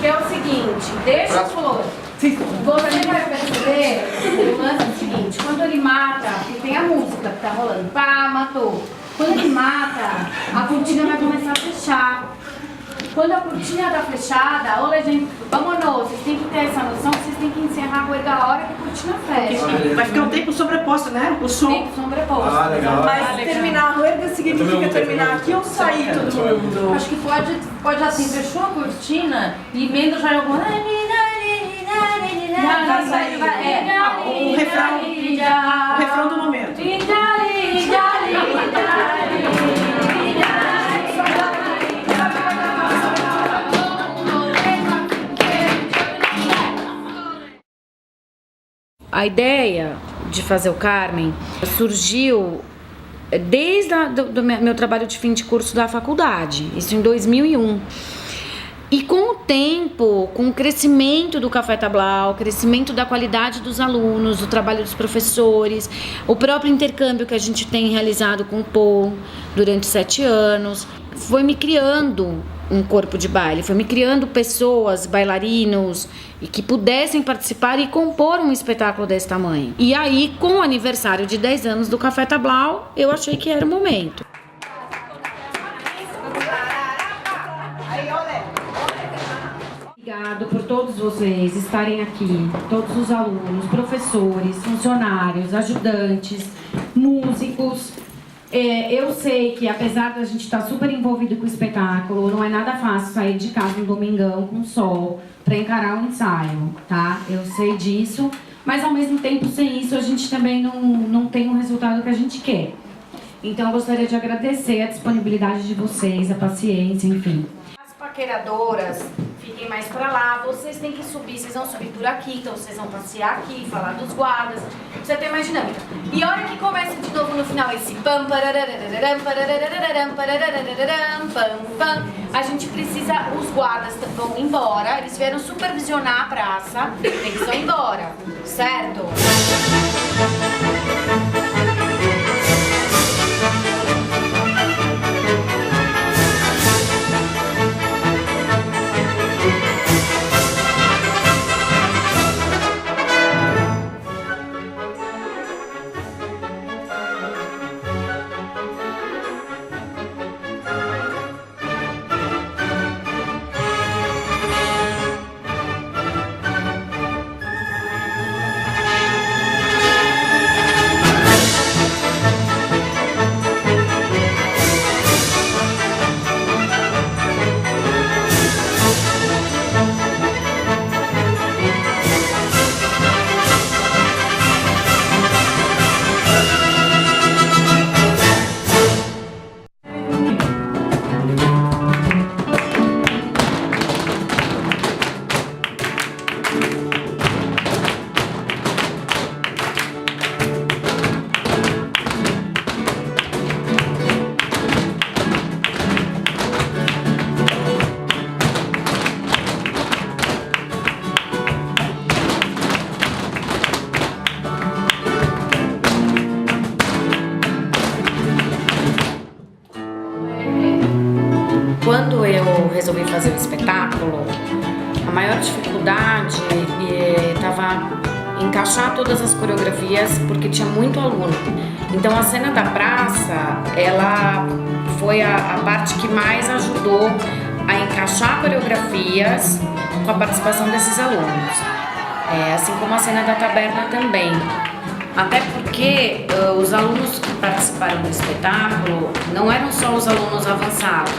Que é o seguinte, deixa o flor. Você vai perceber, o lance é o seguinte, quando ele mata, e tem a música que tá rolando, pá, matou. Quando ele mata, a cortina vai começar a fechar. Quando a cortina tá fechada, olha gente, vamos, vocês têm que ter essa noção que vocês têm que encerrar a coisa a hora que a cortina fecha. Vai ficar um tempo sobreposto, né? O som. Tempo sobreposto. Ah, legal. Mas terminar a rueda significa terminar aqui ou sair todo mundo? Acho que pode assim, fechou a cortina e emenda já alguma. Vai sair. O refrão do momento. A ideia de fazer o Carmen surgiu desde do meu trabalho de fim de curso da faculdade, isso em 2001. E com o tempo, com o crescimento do Café Tablau, o crescimento da qualidade dos alunos, do trabalho dos professores, o próprio intercâmbio que a gente tem realizado com o Paul durante 7 anos, foi me criando um corpo de baile, foi me criando pessoas, bailarinos, e que pudessem participar e compor um espetáculo desse tamanho. E aí, com o aniversário de 10 anos do Café Tablau, eu achei que era o momento. Obrigado por todos vocês estarem aqui, todos os alunos, professores, funcionários, ajudantes, músicos. Eu sei que apesar da gente estar super envolvido com o espetáculo, não é nada fácil sair de casa um domingão com sol para encarar um ensaio, tá? Eu sei disso, mas ao mesmo tempo sem isso a gente também não tem o resultado que a gente quer. Então eu gostaria de agradecer a disponibilidade de vocês, a paciência, enfim. As paqueradoras fiquem mais pra lá, vocês têm que subir, vocês vão subir por aqui, então vocês vão passear aqui, falar dos guardas, precisa ter mais dinâmica. E a hora que começa de novo no final esse pam, pararararam, pararararam, pararararam, pam, pam, a gente precisa, os guardas vão embora, eles vieram supervisionar a praça, eles vão embora, certo? Quando eu resolvi fazer o espetáculo, a maior dificuldade estava encaixar todas as coreografias, porque tinha muito aluno. Então a cena da praça, ela foi a parte que mais ajudou a encaixar coreografias com a participação desses alunos. Assim como a cena da taberna também. Até porque os alunos que participaram do espetáculo não eram só os alunos avançados.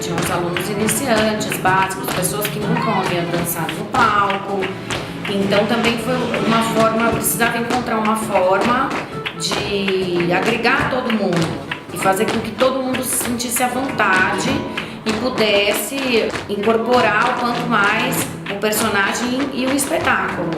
Tinham os alunos iniciantes, básicos, pessoas que nunca haviam dançado no palco. Então também foi uma forma, eu precisava encontrar uma forma de agregar todo mundo e fazer com que todo mundo se sentisse à vontade e pudesse incorporar o quanto mais o personagem e o espetáculo.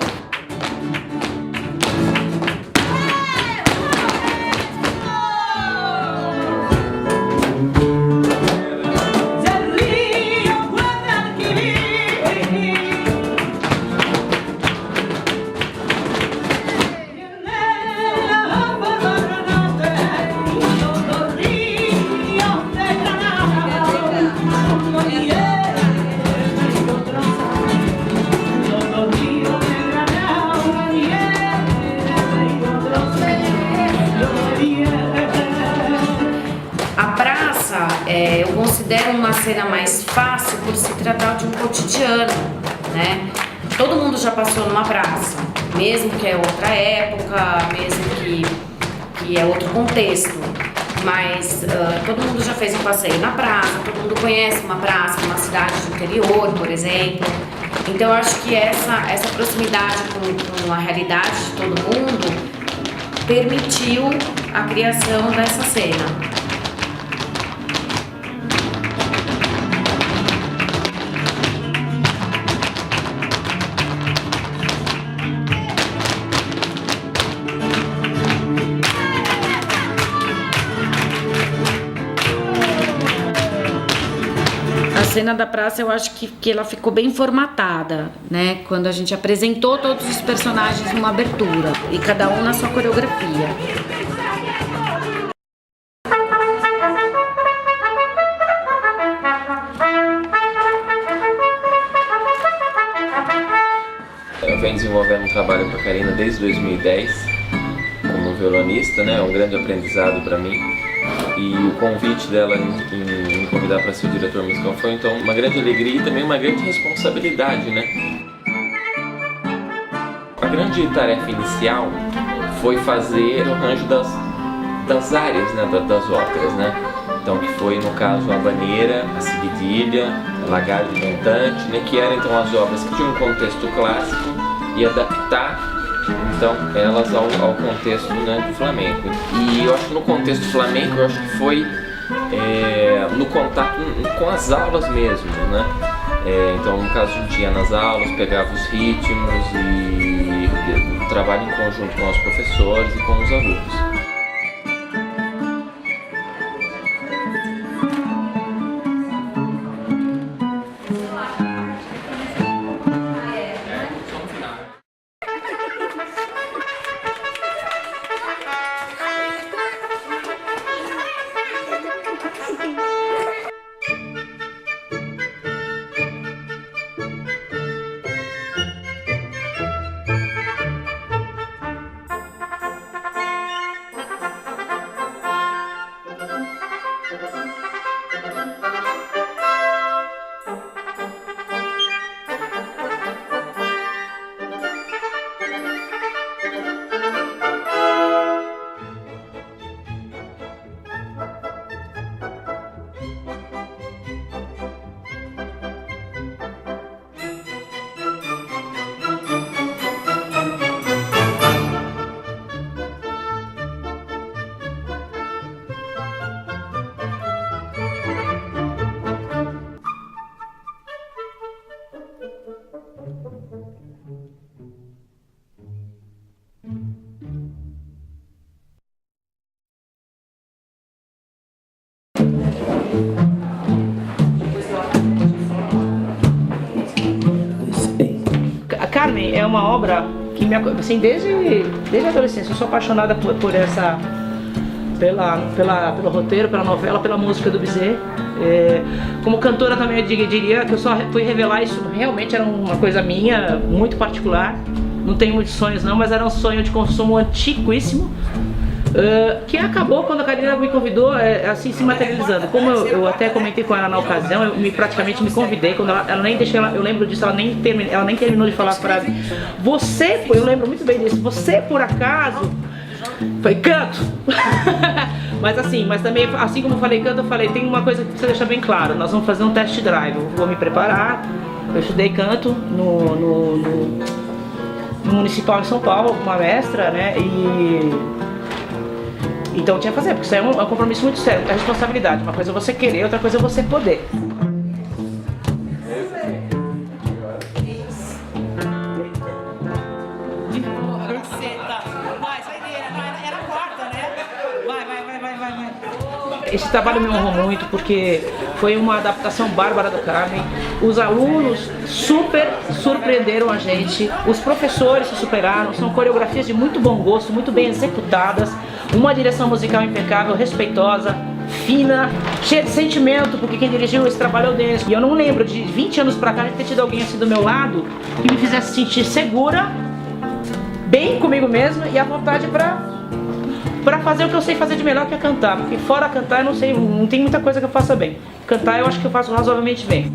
Eu considero uma cena mais fácil por se tratar de um cotidiano, né? Todo mundo já passou numa praça, mesmo que é outra época, mesmo que é outro contexto, mas todo mundo já fez um passeio na praça, todo mundo conhece uma praça, uma cidade do interior, por exemplo. Então eu acho que essa proximidade com a realidade de todo mundo permitiu a criação dessa cena. A cena da praça, eu acho que ela ficou bem formatada, né? Quando a gente apresentou todos os personagens numa abertura e cada um na sua coreografia. Eu venho desenvolvendo um trabalho com a Karina desde 2010 como violonista, né? É um grande aprendizado para mim. E o convite dela em me convidar para ser o diretor musical foi então uma grande alegria e também uma grande responsabilidade, né? A grande tarefa inicial foi fazer o arranjo das áreas, né, das óperas, né? Então que foi no caso a Habaneira, a Seguidilha, a Lagarde Montante, né, que eram então as obras que tinham um contexto clássico e adaptar então elas ao contexto, né, do flamenco. E eu acho que no contexto flamenco, eu acho que foi no contato com as aulas mesmo, né? Então no caso a gente ia nas aulas, pegava os ritmos e trabalho em conjunto com os professores e com os alunos. A Carmen é uma obra que me assim, desde a adolescência eu sou apaixonada por essa pelo roteiro, pela novela, pela música do Bizet. Como cantora também eu diria que eu só fui revelar isso, realmente era uma coisa minha, muito particular. Não tenho muitos sonhos não, mas era um sonho de consumo antiquíssimo. que acabou quando a Karina me convidou, assim, se materializando. Como eu até comentei com ela na ocasião, eu praticamente me convidei, quando ela nem deixou, eu lembro disso, ela nem terminou de falar a frase. Você, eu lembro muito bem disso, você por acaso, foi canto. Mas também, assim como eu falei canto, eu falei, tem uma coisa que precisa deixar bem claro, nós vamos fazer um test drive, eu vou me preparar, eu estudei canto no Municipal em São Paulo, com uma mestra, né, então eu tinha que fazer, porque isso é um compromisso muito sério, muita responsabilidade. Uma coisa é você querer, outra coisa é você poder. Esse trabalho me honrou muito porque foi uma adaptação bárbara do Carmen. Os alunos super surpreenderam a gente, os professores se superaram, são coreografias de muito bom gosto, muito bem executadas, uma direção musical impecável, respeitosa, fina, cheia de sentimento, porque quem dirigiu esse trabalho é o Denis. E eu não lembro de 20 anos pra cá de ter tido alguém assim do meu lado que me fizesse sentir segura, bem comigo mesma e à vontade pra fazer o que eu sei fazer de melhor, que é cantar. Porque fora cantar eu não sei, não tem muita coisa que eu faça bem. Cantar eu acho que eu faço razoavelmente bem.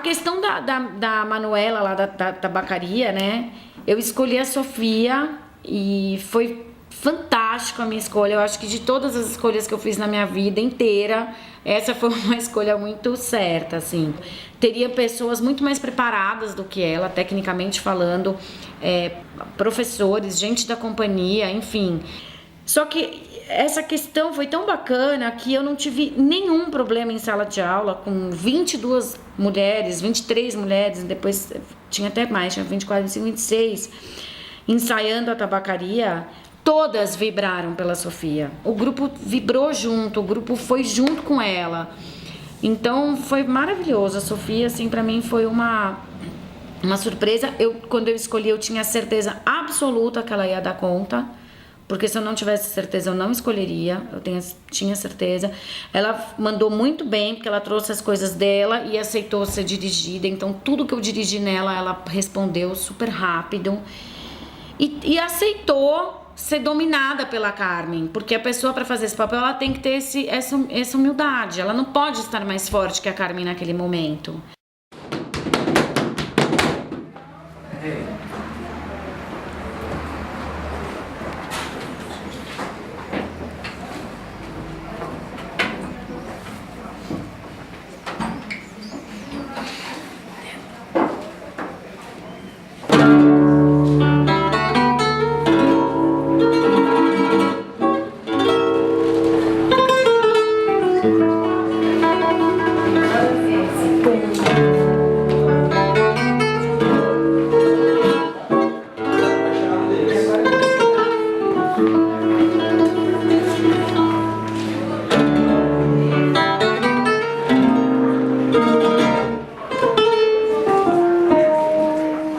questão da Manuela lá da tabacaria, né? Eu escolhi a Sofia e foi fantástico a minha escolha. Eu acho que de todas as escolhas que eu fiz na minha vida inteira, essa foi uma escolha muito certa, assim. Teria pessoas muito mais preparadas do que ela, tecnicamente falando, professores, gente da companhia, enfim. Só que essa questão foi tão bacana que eu não tive nenhum problema em sala de aula com 22 mulheres, 23 mulheres, depois tinha até mais, tinha 24, 25, 26, ensaiando a tabacaria. Todas vibraram pela Sofia. O grupo vibrou junto, o grupo foi junto com ela. Então foi maravilhoso. A Sofia, assim, pra mim foi uma surpresa. Quando eu escolhi, eu tinha certeza absoluta que ela ia dar conta. Porque se eu não tivesse certeza, eu não escolheria. Tinha certeza. Ela mandou muito bem, porque ela trouxe as coisas dela e aceitou ser dirigida. Então tudo que eu dirigi nela, ela respondeu super rápido. E aceitou ser dominada pela Carmen, porque a pessoa, para fazer esse papel, ela tem que ter essa humildade. Ela não pode estar mais forte que a Carmen naquele momento.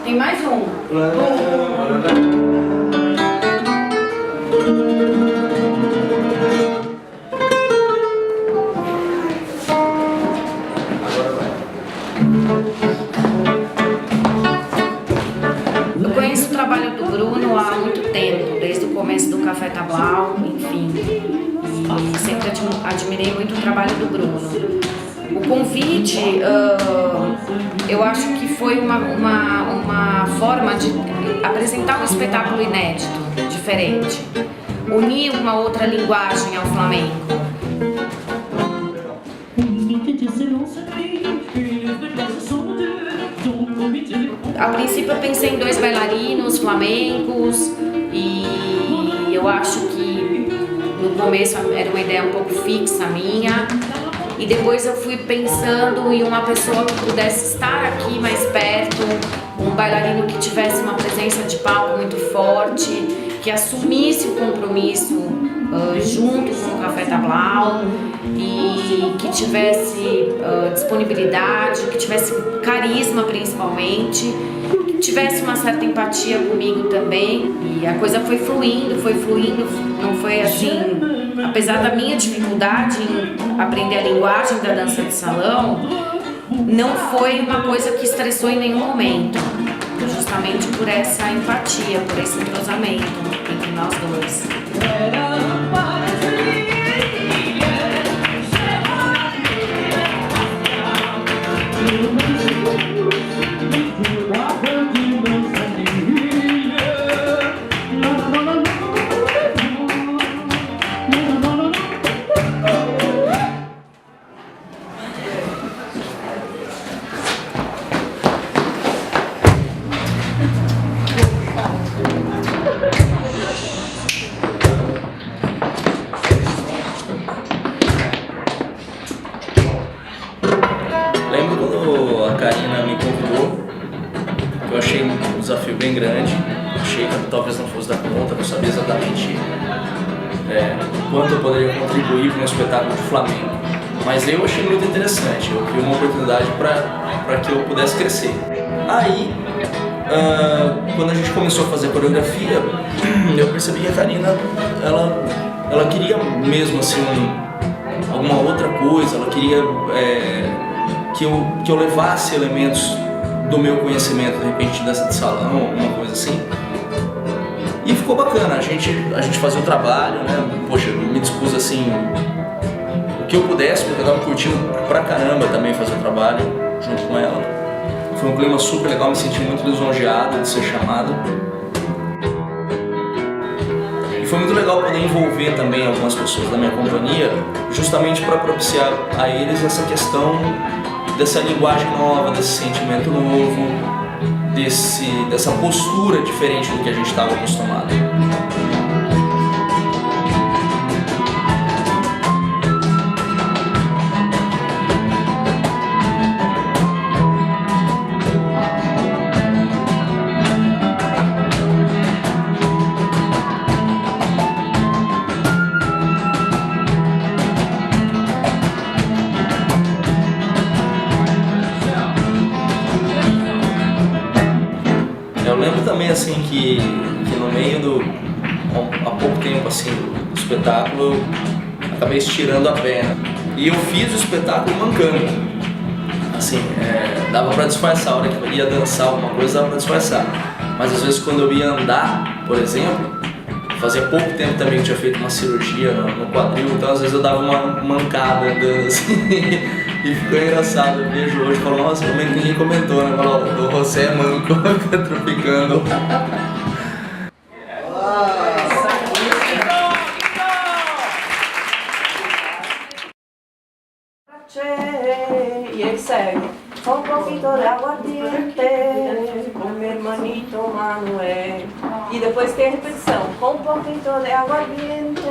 Tem mais um. Eu conheço o trabalho do Bruno há muito tempo, desde o começo do Café Tablau, enfim. E sempre admirei muito o trabalho do Bruno. O convite, eu acho que foi uma forma de apresentar um espetáculo inédito, diferente. Unir uma outra linguagem ao flamenco. A princípio eu pensei em 2 bailarinos flamencos e eu acho que no começo era uma ideia um pouco fixa minha. E depois eu fui pensando em uma pessoa que pudesse estar aqui mais perto, um bailarino que tivesse uma presença de palco muito forte, que assumisse o compromisso junto com o Café Tablau e que tivesse disponibilidade, que tivesse carisma principalmente, que tivesse uma certa empatia comigo também. E a coisa foi fluindo, não foi assim... Apesar da minha dificuldade em aprender a linguagem da dança de salão, não foi uma coisa que estressou em nenhum momento, justamente por essa empatia, por esse entrosamento entre nós dois. Lembro quando a Karina me convidou, eu achei um desafio bem grande, achei que talvez não fosse dar conta, não sabia exatamente quanto eu poderia contribuir para um espetáculo de flamenco, mas eu achei muito interessante, eu queria uma oportunidade para que eu pudesse crescer. Aí, quando a gente começou a fazer a coreografia, eu percebi que a Karina, ela queria mesmo assim alguma outra coisa, ela queria que eu levasse elementos do meu conhecimento, de repente, de dança de salão, alguma coisa assim. E ficou bacana, a gente fazia o trabalho, né? Poxa, eu me dispus assim, o que eu pudesse, porque eu tava curtindo pra caramba também fazer o trabalho junto com ela. Foi um clima super legal, me senti muito lisonjeado de ser chamado. E foi muito legal poder envolver também algumas pessoas da minha companhia, justamente para propiciar a eles essa questão dessa linguagem nova, desse sentimento novo, dessa postura diferente do que a gente estava acostumado. Eu lembro também assim que no meio há pouco tempo assim do espetáculo, eu acabei estirando a perna e eu fiz o espetáculo mancando. Assim, dava pra disfarçar, a hora que eu ia dançar alguma coisa dava pra disfarçar. Mas às vezes quando eu ia andar, por exemplo, fazia pouco tempo também que eu tinha feito uma cirurgia no quadril, então às vezes eu dava uma mancada andando assim. E ficou engraçado, eu vejo hoje e falo, nossa, ninguém comentou, né? Falou, o José é manco, fica tropicando. E ele segue. Com um pouquinho de aguardiente, com meu hermanito Manuel. E depois tem a repetição. Com um pouquinho de aguardiente,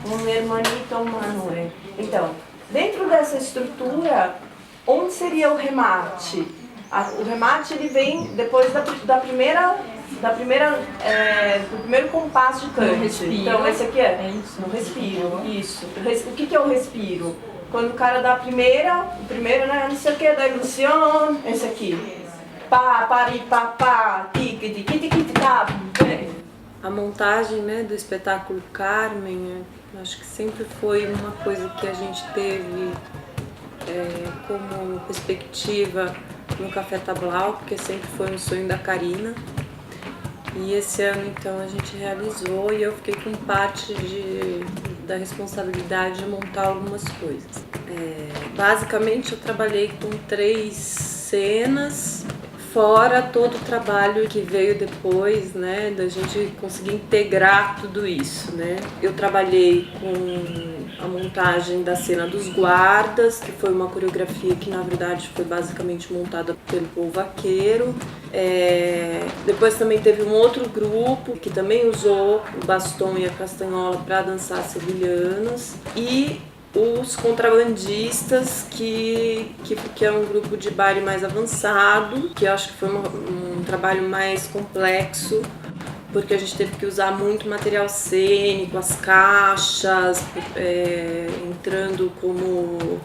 com meu hermanito Manuel. Então, dentro dessa estrutura, onde seria o remate? O remate ele vem depois do primeiro compasso de cante. Então esse aqui é no respiro. Isso. O que é o respiro? Quando o cara dá o primeiro, né? Não sei o que, da ilusão. Esse aqui. Pá, pari, pá, pá, tique, tique, tique, tá. A montagem, né, do espetáculo Carmen, acho que sempre foi uma coisa que a gente teve como perspectiva no Café Tablau, porque sempre foi um sonho da Karina. E esse ano, então, a gente realizou e eu fiquei com parte da responsabilidade de montar algumas coisas. Basicamente, eu trabalhei com 3 cenas, fora todo o trabalho que veio depois, né, da gente conseguir integrar tudo isso, né. Eu trabalhei com a montagem da cena dos guardas, que foi uma coreografia que na verdade foi basicamente montada pelo Povo Vaqueiro. Depois também teve um outro grupo que também usou o bastom e a castanhola para dançar sevilhanos, e os contrabandistas, que é um grupo de baile mais avançado, que eu acho que foi um trabalho mais complexo, porque a gente teve que usar muito material cênico, as caixas, entrando como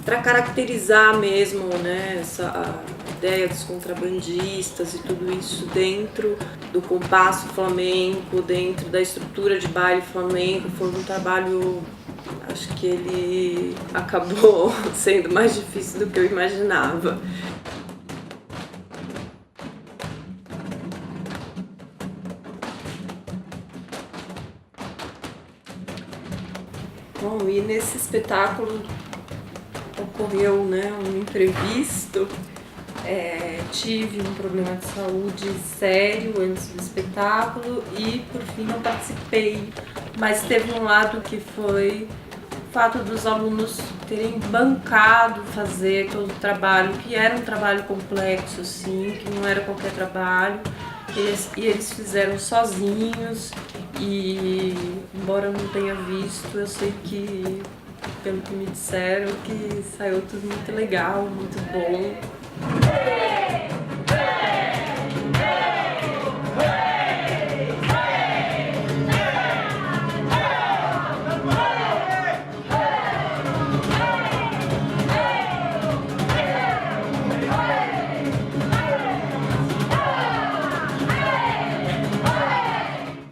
para caracterizar mesmo, né, essa ideia dos contrabandistas e tudo isso dentro do compasso flamenco, dentro da estrutura de baile flamenco. Foi um trabalho, acho que ele acabou sendo mais difícil do que eu imaginava. Bom, e nesse espetáculo ocorreu, né, um imprevisto. Tive um problema de saúde sério antes do espetáculo e por fim não participei, mas teve um lado que foi o fato dos alunos terem bancado fazer todo o trabalho, que era um trabalho complexo, sim, que não era qualquer trabalho, e eles fizeram sozinhos. E embora eu não tenha visto, eu sei que, pelo que me disseram, que saiu tudo muito legal, muito bom.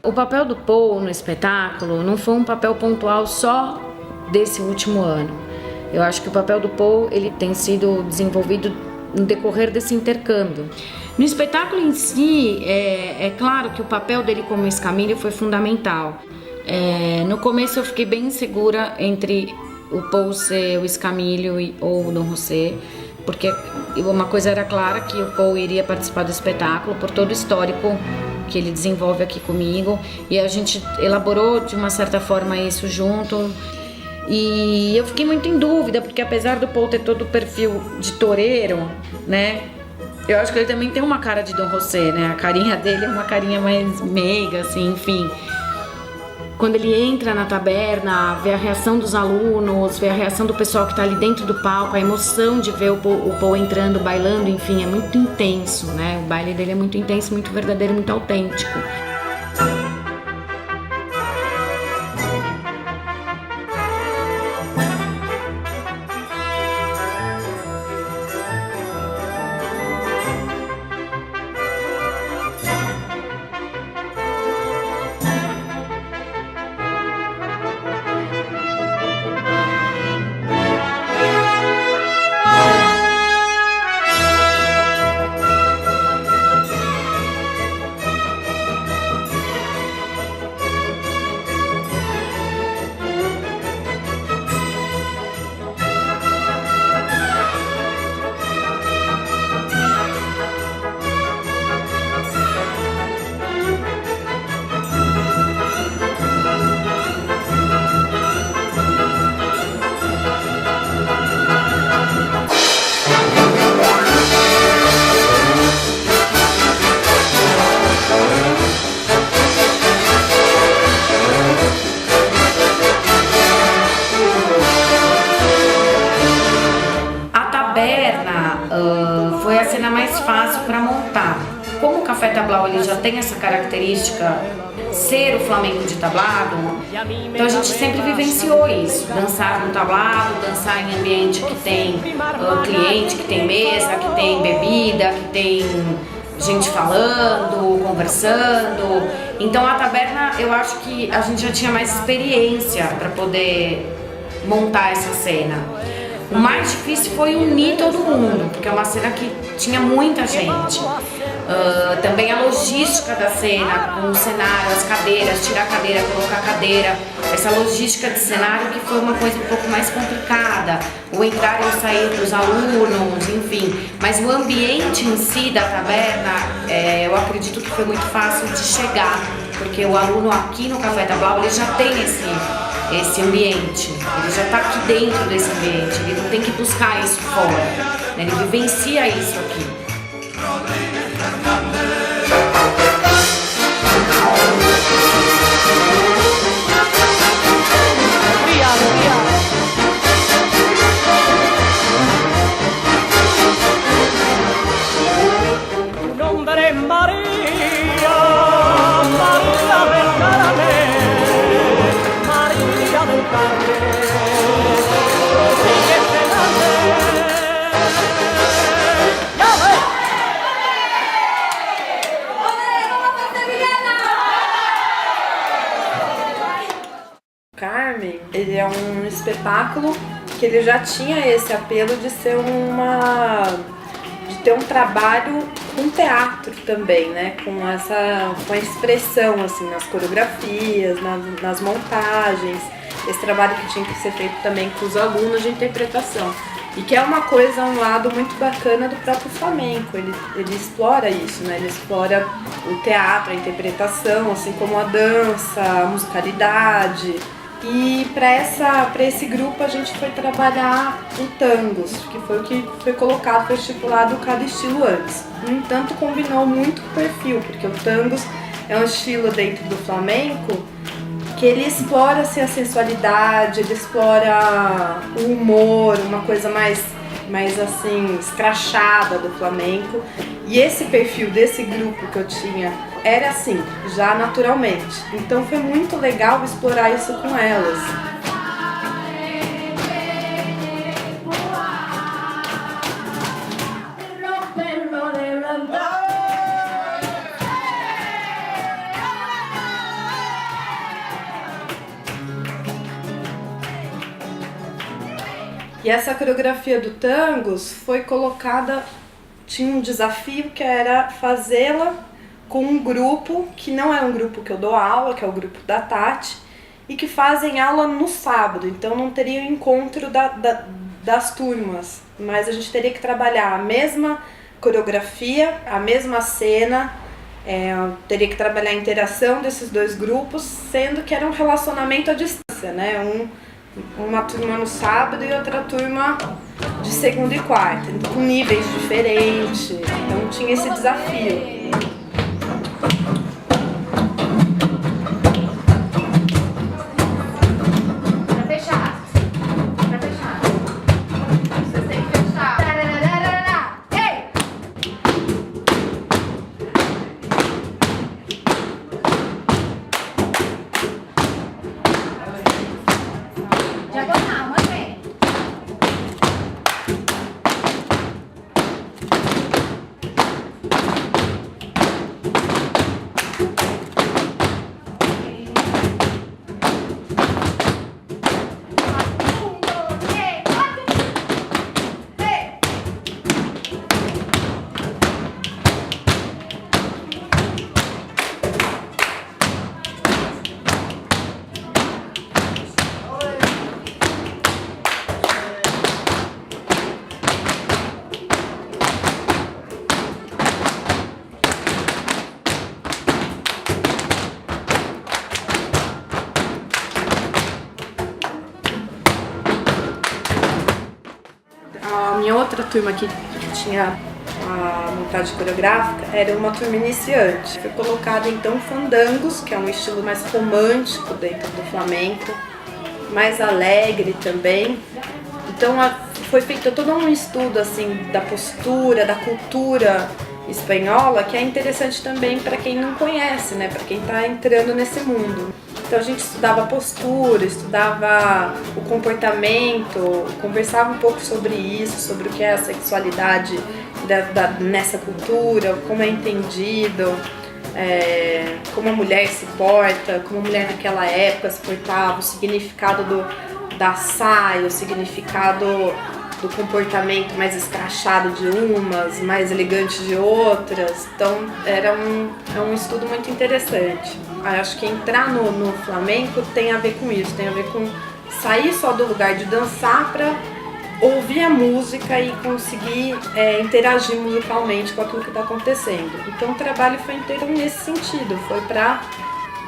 O papel do Paul no espetáculo não foi um papel pontual só desse último ano. Eu acho que o papel do Paul ele tem sido desenvolvido no decorrer desse intercâmbio. No espetáculo em si, é claro que o papel dele como escamilho foi fundamental. No começo eu fiquei bem insegura entre o Paul ser o escamilho ou o Dom José, porque uma coisa era clara, que o Paul iria participar do espetáculo por todo o histórico que ele desenvolve aqui comigo, e a gente elaborou de uma certa forma isso junto. E eu fiquei muito em dúvida, porque apesar do Paul ter todo o perfil de toureiro, né, eu acho que ele também tem uma cara de Dom José, né, a carinha dele é uma carinha mais meiga, assim, enfim. Quando ele entra na taberna, vê a reação dos alunos, vê a reação do pessoal que está ali dentro do palco, a emoção de ver o Paul entrando, bailando, enfim, é muito intenso, né? O baile dele é muito intenso, muito verdadeiro, muito autêntico. Foi a cena mais fácil para montar. Como o Café Tablao ele já tem essa característica, ser o flamenco de tablado, então a gente sempre vivenciou isso. Dançar no tablado, dançar em ambiente que tem cliente, que tem mesa, que tem bebida, que tem gente falando, conversando. Então a taberna, eu acho que a gente já tinha mais experiência para poder montar essa cena. O mais difícil foi unir todo mundo, porque é uma cena que tinha muita gente. Também a logística da cena, com o cenário, as cadeiras, tirar a cadeira, colocar a cadeira. Essa logística de cenário que foi uma coisa um pouco mais complicada. O entrar e o sair dos alunos, enfim. Mas o ambiente em si da taberna, eu acredito que foi muito fácil de chegar. Porque o aluno aqui no Café Tablao, ele já tem esse ambiente, ele já está aqui dentro desse ambiente, ele não tem que buscar isso fora, né? Ele vivencia isso aqui. Carmen, ele é um espetáculo que ele já tinha esse apelo de ser de ter um trabalho com teatro também, né? Com a expressão assim nas coreografias, nas montagens, esse trabalho que tinha que ser feito também com os alunos de interpretação. E que é uma coisa, um lado muito bacana do próprio flamenco, ele explora isso, né? Ele explora o teatro, a interpretação, assim como a dança, a musicalidade. E para esse grupo a gente foi trabalhar o tangos, que foi o que foi colocado, foi estipulado cada estilo antes. No entanto, combinou muito com o perfil, porque o tangos é um estilo dentro do flamenco que ele explora assim, a sensualidade, ele explora o humor, uma coisa mais assim, escrachada do flamenco. E esse perfil desse grupo que eu tinha era assim, já naturalmente. Então foi muito legal explorar isso com elas. E essa coreografia do tangos foi colocada, tinha um desafio que era fazê-la com um grupo, que não é um grupo que eu dou aula, que é o grupo da Tati, e que fazem aula no sábado, então não teria o encontro das turmas, mas a gente teria que trabalhar a mesma coreografia, a mesma cena, teria que trabalhar a interação desses dois grupos, sendo que era um relacionamento à distância, né? Uma turma no sábado e outra turma de segunda e quarta, com níveis diferentes, então tinha esse desafio. A minha outra turma que tinha a montagem coreográfica era uma turma iniciante. Foi colocado então fandangos, que é um estilo mais romântico dentro do flamenco, mais alegre também. Então foi feito todo um estudo assim da postura, da cultura espanhola, que é interessante também para quem não conhece, né? Para quem está entrando nesse mundo. Então a gente estudava a postura, estudava o comportamento, conversava um pouco sobre isso, sobre o que é a sexualidade nessa cultura, como é entendido, como a mulher se porta, como a mulher naquela época se portava, o significado da saia, o significado do comportamento mais escrachado de umas, mais elegante de outras. Então era um estudo muito interessante. Eu acho que entrar no flamenco tem a ver com isso, tem a ver com sair só do lugar de dançar para ouvir a música e conseguir interagir musicalmente com aquilo que está acontecendo. Então o trabalho foi inteiro nesse sentido, foi para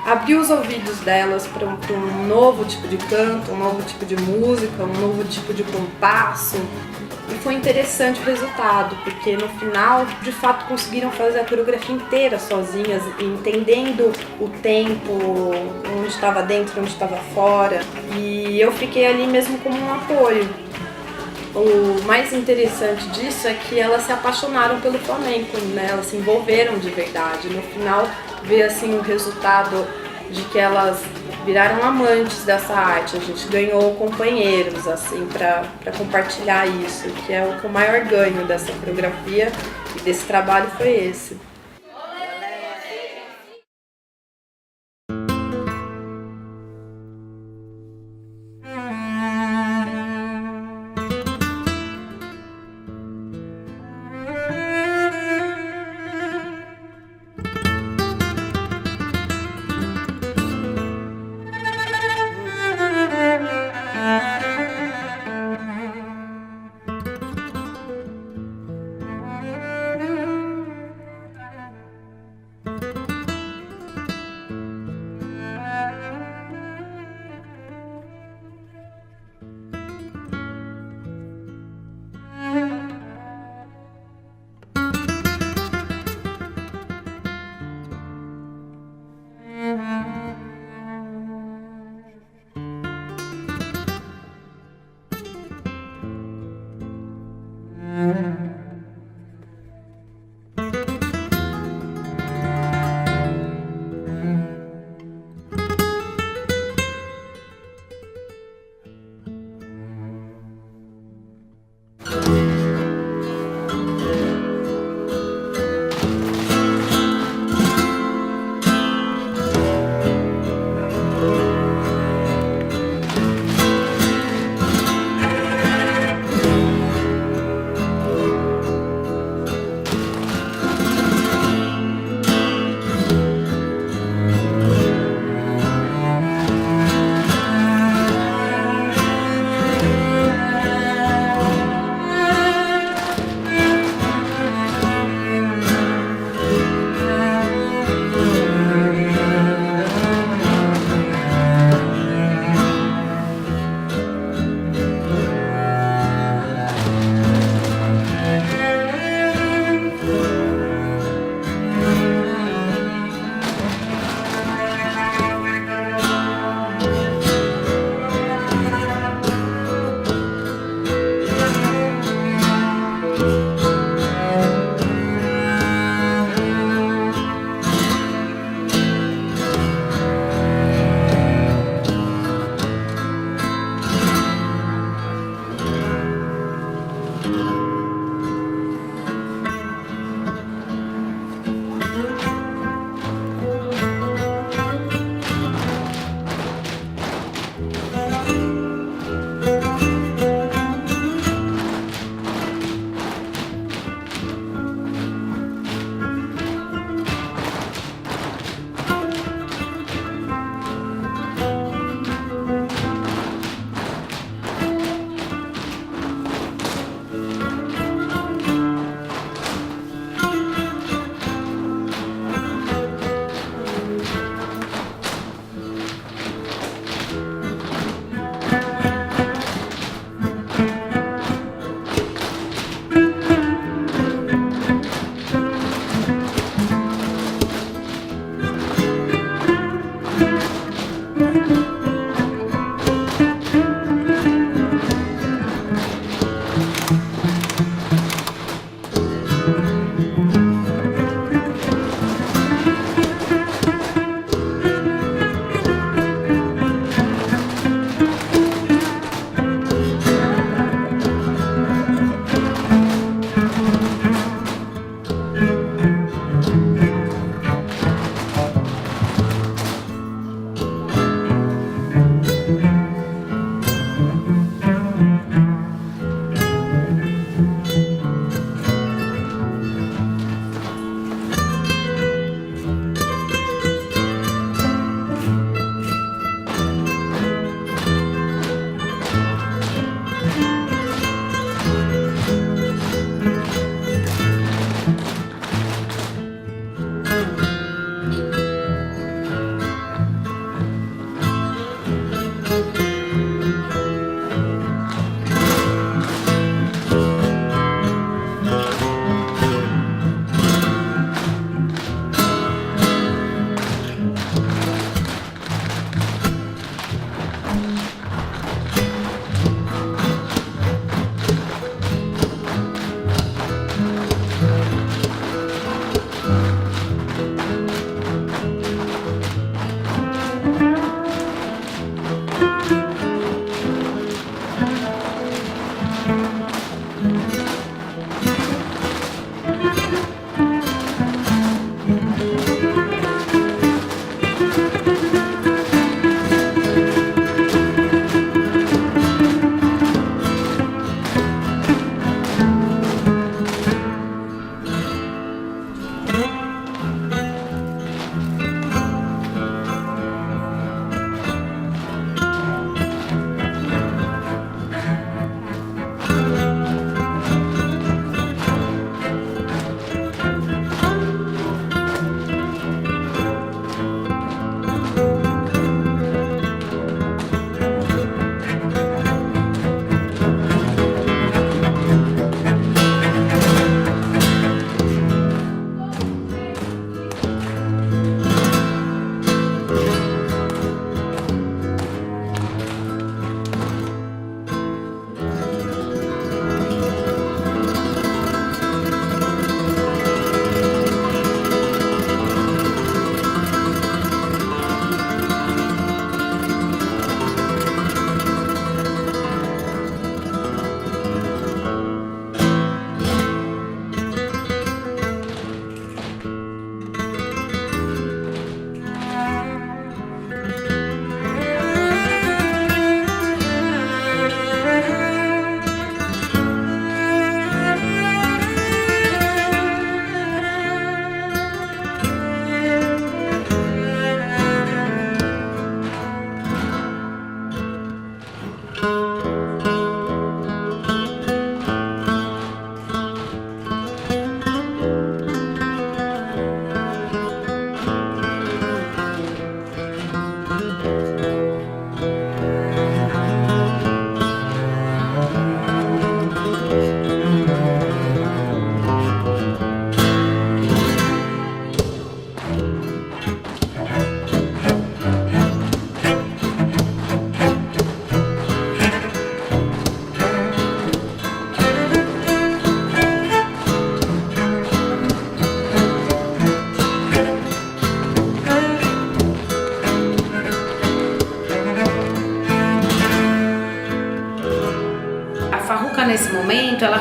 abrir os ouvidos delas para um novo tipo de canto, um novo tipo de música, um novo tipo de compasso. E foi interessante o resultado, porque no final, de fato, conseguiram fazer a coreografia inteira sozinhas, entendendo o tempo, onde estava dentro, onde estava fora. E eu fiquei ali mesmo como um apoio. O mais interessante disso é que elas se apaixonaram pelo flamenco, né? Elas se envolveram de verdade. No final, ver assim o resultado de que elas viraram amantes dessa arte. A gente ganhou companheiros assim para compartilhar isso, que é o maior ganho dessa coreografia e desse trabalho foi esse.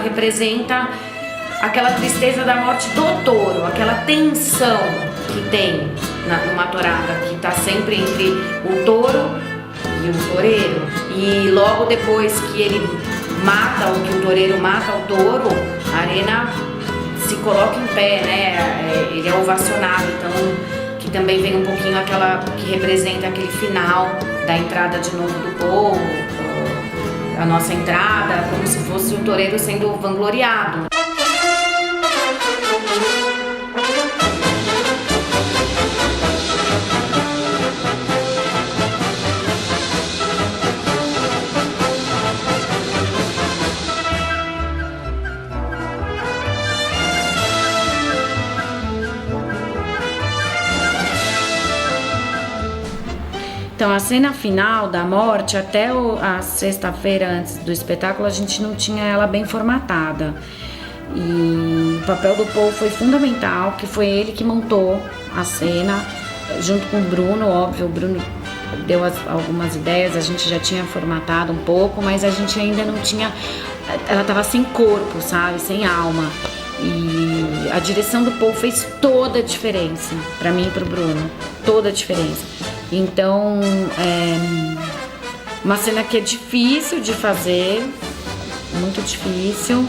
representa aquela tristeza da morte do touro, aquela tensão que tem numa tourada, que tá sempre entre o touro e o toureiro. E logo depois que ele mata, ou que o toureiro mata o touro, a arena se coloca em pé, né? Ele é ovacionado, então que também vem um pouquinho aquela que representa aquele final da entrada de novo do povo, a nossa entrada, como se fosse o toureiro sendo vangloriado. Então, a cena final da morte, até a sexta-feira antes do espetáculo, a gente não tinha ela bem formatada. E o papel do Paul foi fundamental, que foi ele que montou a cena, junto com o Bruno, óbvio. O Bruno deu algumas ideias, a gente já tinha formatado um pouco, mas a gente ainda não tinha... Ela estava sem corpo, sabe? Sem alma. E a direção do Paul fez toda a diferença, pra mim e pro Bruno. Toda a diferença. Então, uma cena que é difícil de fazer, muito difícil.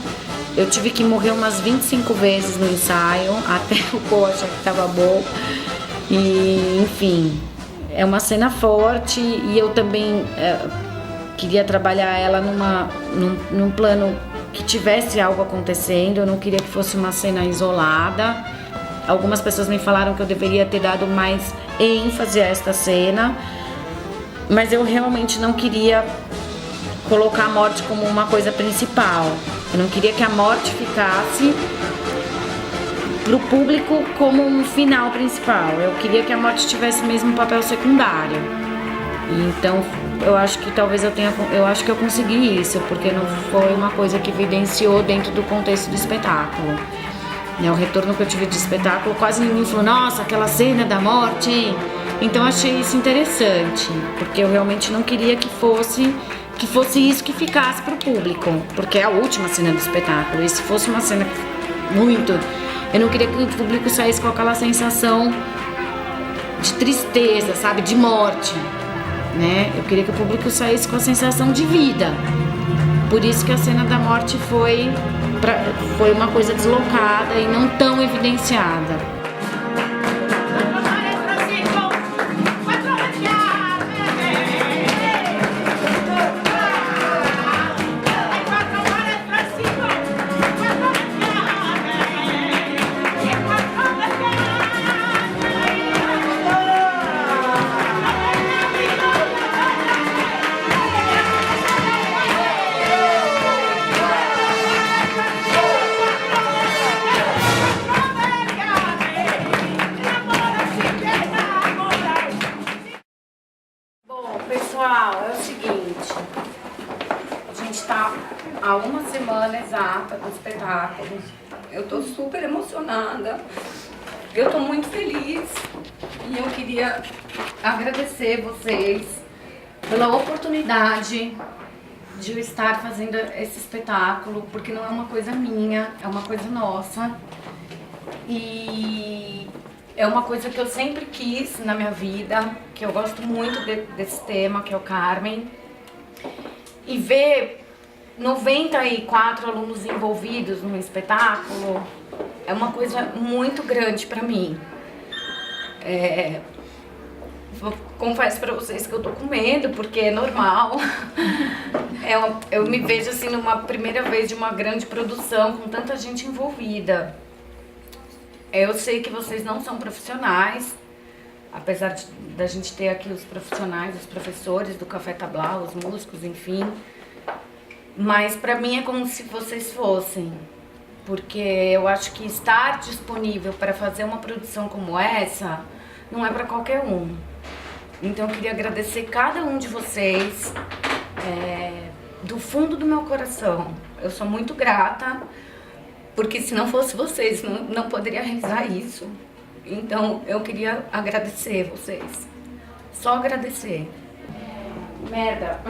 Eu tive que morrer umas 25 vezes no ensaio, até o Paul achar que tava bom. E, enfim, é uma cena forte e eu também queria trabalhar ela num plano que tivesse algo acontecendo. Eu não queria que fosse uma cena isolada. Algumas pessoas me falaram que eu deveria ter dado mais ênfase a esta cena, mas eu realmente não queria colocar a morte como uma coisa principal. Eu não queria que a morte ficasse pro público como um final principal. Eu queria que a morte tivesse mesmo um papel secundário. Então, eu acho que talvez eu acho que eu consegui isso, porque não foi uma coisa que evidenciou dentro do contexto do espetáculo. O retorno que eu tive de espetáculo, quase ninguém falou, nossa, aquela cena da morte, hein? Então achei isso interessante, porque eu realmente não queria que fosse isso que ficasse pro público, porque é a última cena do espetáculo. E se fosse uma cena muito... Eu não queria que o público saísse com aquela sensação de tristeza, sabe? De morte, né? Eu queria que o público saísse com a sensação de vida. Por isso que a cena da morte foi uma coisa deslocada e não tão evidenciada. Pessoal, é o seguinte, a gente tá há uma semana exata do espetáculo. Eu tô super emocionada, eu tô muito feliz e eu queria agradecer vocês pela oportunidade de eu estar fazendo esse espetáculo, porque não é uma coisa minha, é uma coisa nossa. E é uma coisa que eu sempre quis na minha vida, que eu gosto muito desse tema, que é o Carmen. E ver 94 alunos envolvidos no espetáculo é uma coisa muito grande pra mim. Confesso pra vocês que eu tô com medo, porque é normal. Eu me vejo assim numa primeira vez de uma grande produção com tanta gente envolvida. Eu sei que vocês não são profissionais, apesar da gente ter aqui os profissionais, os professores do Café Tablau, os músicos, enfim. Mas pra mim é como se vocês fossem, porque eu acho que estar disponível para fazer uma produção como essa não é pra qualquer um. Então eu queria agradecer cada um de vocês, do fundo do meu coração. Eu sou muito grata. Porque se não fosse vocês, não poderia realizar isso. Então, eu queria agradecer vocês. Só agradecer. Merda.